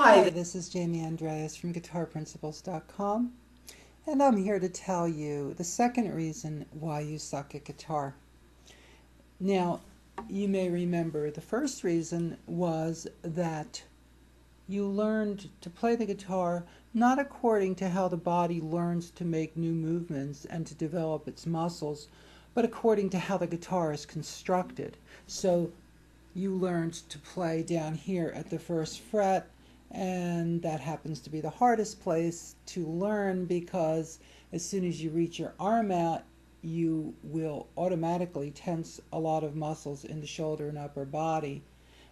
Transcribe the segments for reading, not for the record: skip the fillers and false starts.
Hi, this is Jamie Andreas from GuitarPrinciples.com, and I'm here to tell you the second reason why you suck at guitar. Now, you may remember the first reason was that you learned to play the guitar not according to how the body learns to make new movements and to develop its muscles, but according to how the guitar is constructed. So you learned to play down here at the first fret, and that happens to be the hardest place to learn because as soon as you reach your arm out, you will automatically tense a lot of muscles in the shoulder and upper body.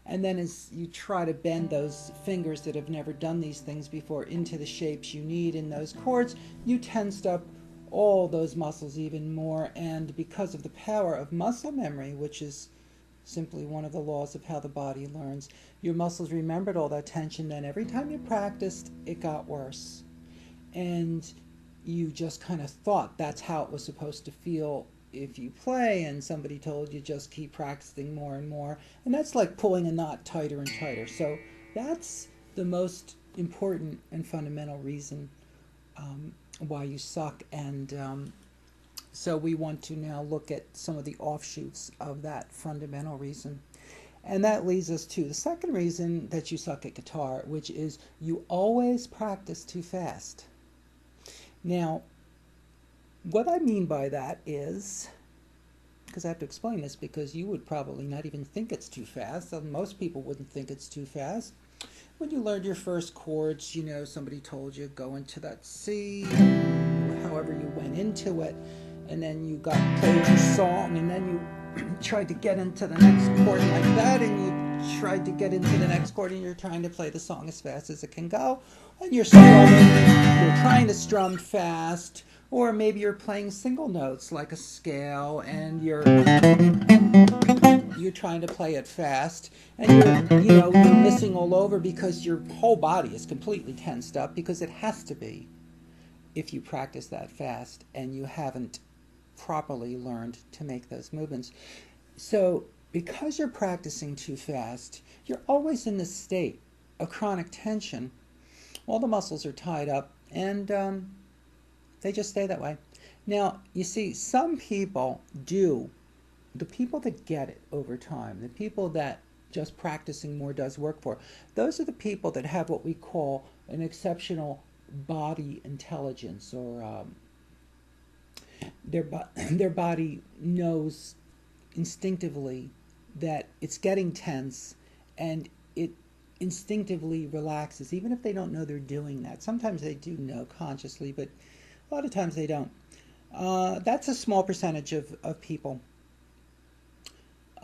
And then as you try to bend those fingers that have never done these things before into the shapes you need in those chords, you tensed up all those muscles even more. And because of the power of muscle memory, which is simply one of the laws of how the body learns, your muscles remembered all that tension. Then every time you practiced, it got worse. And you just kind of thought that's how it was supposed to feel if you play, and somebody told you just keep practicing more and more. And that's like pulling a knot tighter and tighter. So that's the most important and fundamental reason why you suck. And so we want to now look at some of the offshoots of that fundamental reason. And that leads us to the second reason that you suck at guitar, which is you always practice too fast. Now, what I mean by that is, because I have to explain this because you would probably not even think it's too fast. Most people wouldn't think it's too fast. When you learned your first chords, you know, somebody told you go into that C, however you went into it, and then you got played your song, and then you tried to get into the next chord like that, and you tried to get into the next chord, and you're trying to play the song as fast as it can go, and you're trying to strum fast, or maybe you're playing single notes like a scale, and you're trying to play it fast, and you're missing all over because your whole body is completely tensed up, because it has to be if you practice that fast and you haven't properly learned to make those movements. So because you're practicing too fast, you're always in this state of chronic tension. All the muscles are tied up, and they just stay that way. Now, you see, some people do. The people that get it over time, the people that just practicing more does work for, those are the people that have what we call an exceptional body intelligence, or their body knows instinctively that it's getting tense, and it instinctively relaxes, even if they don't know they're doing that. Sometimes they do know consciously, but a lot of times they don't. That's a small percentage of people.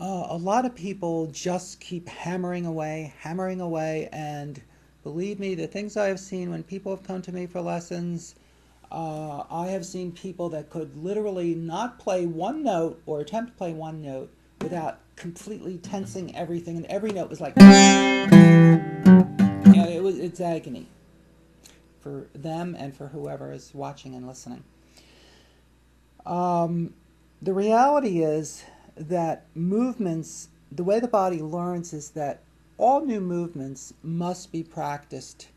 A lot of people just keep hammering away, and believe me, the things I have seen when people have come to me for lessons, I have seen people that could literally not play one note or attempt to play one note without completely tensing everything, and every note was like, it's agony for them and for whoever is watching and listening. The reality is that movements, the way the body learns is that all new movements must be practiced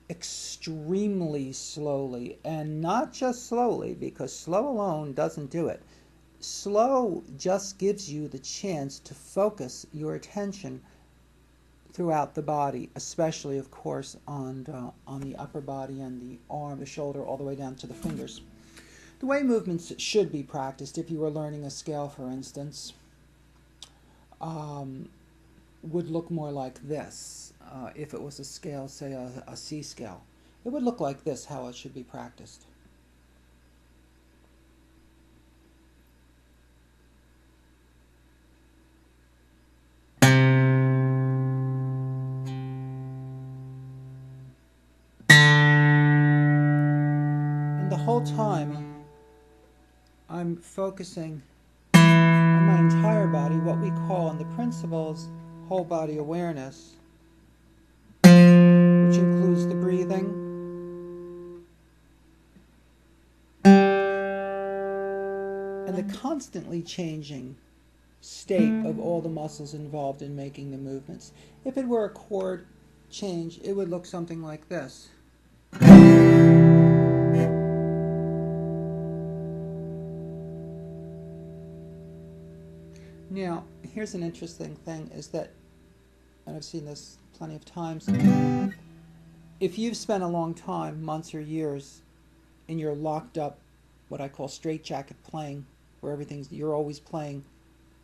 extremely slowly, and not just slowly, because slow alone doesn't do it. Slow just gives you the chance to focus your attention throughout the body, especially, of course, on the upper body and the arm, the shoulder, all the way down to the fingers. The way movements should be practiced, if you were learning a scale, for instance, would look more like this. If it was a scale, say a C scale, it would look like this, how it should be practiced. And the whole time, I'm focusing on my entire body, what we call in the principles whole body awareness, which includes the breathing, and the constantly changing state of all the muscles involved in making the movements. If it were a chord, change, it would look something like this. Now, here's an interesting thing is that, and I've seen this plenty of times, if you've spent a long time, months or years, and you're locked up, what I call straitjacket playing, where you're always playing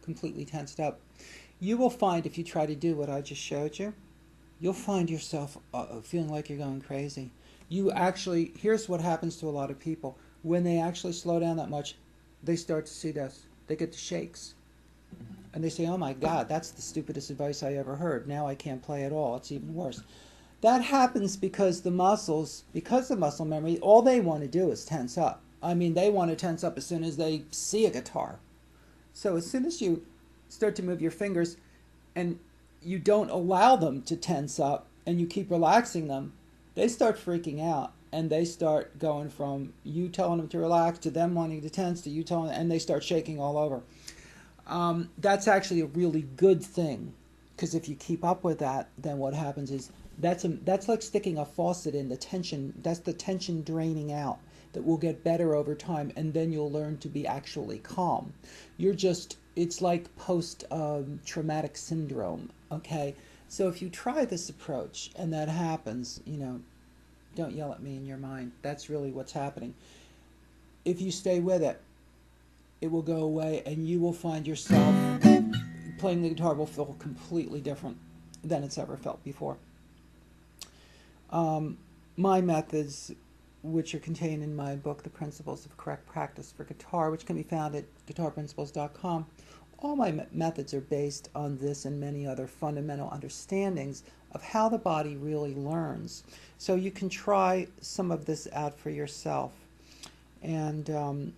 completely tensed up, you will find if you try to do what I just showed you, you'll find yourself feeling like you're going crazy. Here's what happens to a lot of people. When they actually slow down that much, they start to see this. They get the shakes. And they say, oh my God, that's the stupidest advice I ever heard. Now I can't play at all. It's even worse. That happens because the muscle memory, all they want to do is tense up. I mean, they want to tense up as soon as they see a guitar. So as soon as you start to move your fingers and you don't allow them to tense up and you keep relaxing them, they start freaking out and they start going from you telling them to relax to them wanting to tense to you telling them, and they start shaking all over. That's actually a really good thing, because if you keep up with that, then what happens is that's like sticking a faucet in the tension. That's the tension draining out. That will get better over time, and then you'll learn to be actually calm. It's like post-traumatic syndrome, okay? So if you try this approach and that happens, don't yell at me in your mind. That's really what's happening. If you stay with it, it will go away, and you will find yourself playing the guitar will feel completely different than it's ever felt before. My methods, which are contained in my book, The Principles of Correct Practice for Guitar, which can be found at guitarprinciples.com. All my methods are based on this and many other fundamental understandings of how the body really learns. So you can try some of this out for yourself. And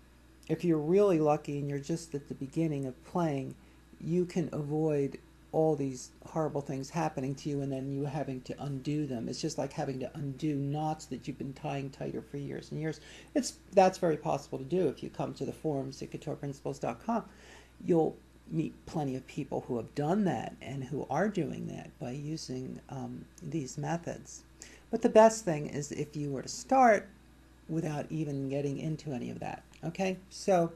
if you're really lucky and you're just at the beginning of playing, you can avoid all these horrible things happening to you and then you having to undo them. It's just like having to undo knots that you've been tying tighter for years and years. That's very possible to do. If you come to the forums at guitarprinciples.com, you'll meet plenty of people who have done that and who are doing that by using these methods. But the best thing is if you were to start without even getting into any of that. Okay, so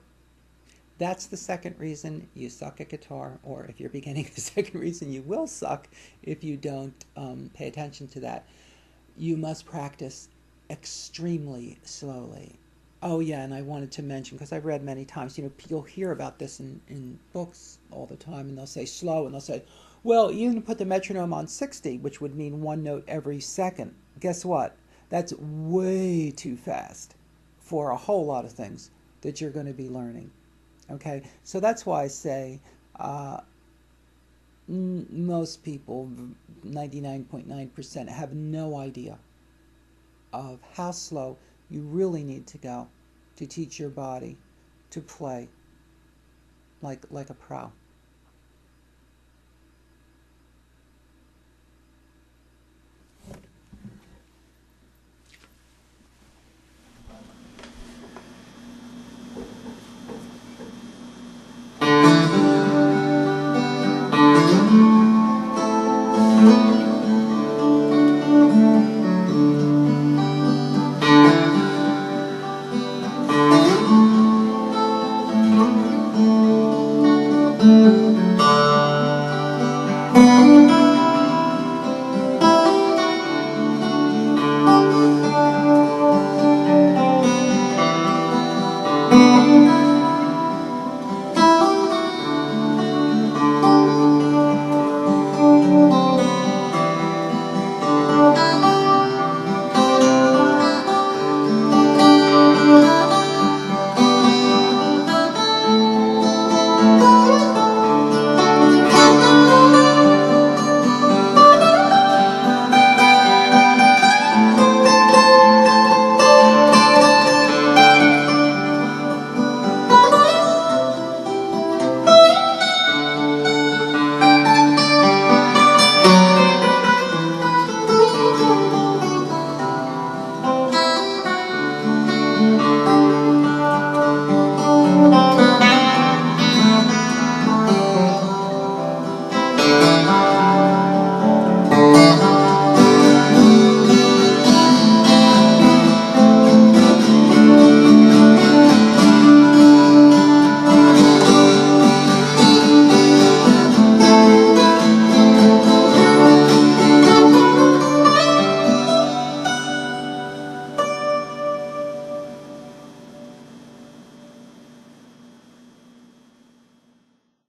that's the second reason you suck at guitar, or if you're beginning, the second reason you will suck if you don't pay attention to that. You must practice extremely slowly. Oh yeah, and I wanted to mention, because I've read many times, you'll hear about this in books all the time, and they'll say slow, and they'll say, well, even put the metronome on 60, which would mean one note every second. Guess what? That's way too fast for a whole lot of things that you're going to be learning. Okay, so that's why I say most people, 99.9%, have no idea of how slow you really need to go to teach your body to play like a pro.